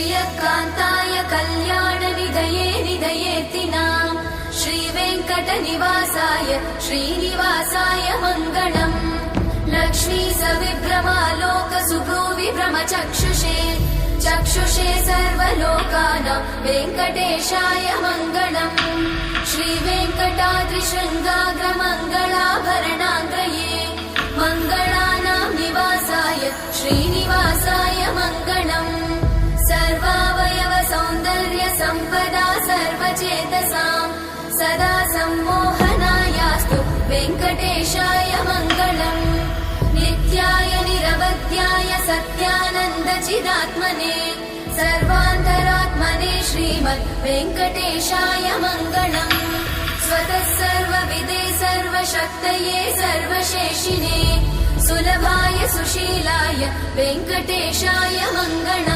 श्रियकान्ताय कल्याणनिधये निधयेऽर्तिनाम् श्रीवेङ्कटनिवासाय श्रीनिवासाय मङ्गलम् लक्ष्मी सविभ्रमालोकसुभ्रूविभ्रमचक्षुषे चक्षुषे सर्वलोकानां वेङ्कटेशाय मङ्गलम् श्रीवेङ्कटाद्रिशृङ्गाग्रमङ्गलाभरणाङ्गये मङ्गलानां निवासाय श्रीनिवासाय मङ्गलम् सर्वावयव सौन्दर्य सम्पदा सर्वचेतसां सदा सम्मोहनायास्तु वेङ्कटेशाय मङ्गलम् नित्याय निरवध्याय सत्यानन्दचिदात्मने सर्वान्तरात्मने श्रीमद् वेङ्कटेशाय मङ्गलम् स्वतः सर्वविदे सर्वशक्तये सर्वशेषिने सुलभाय सुशीलाय वेङ्कटेशाय मङ्गलम्।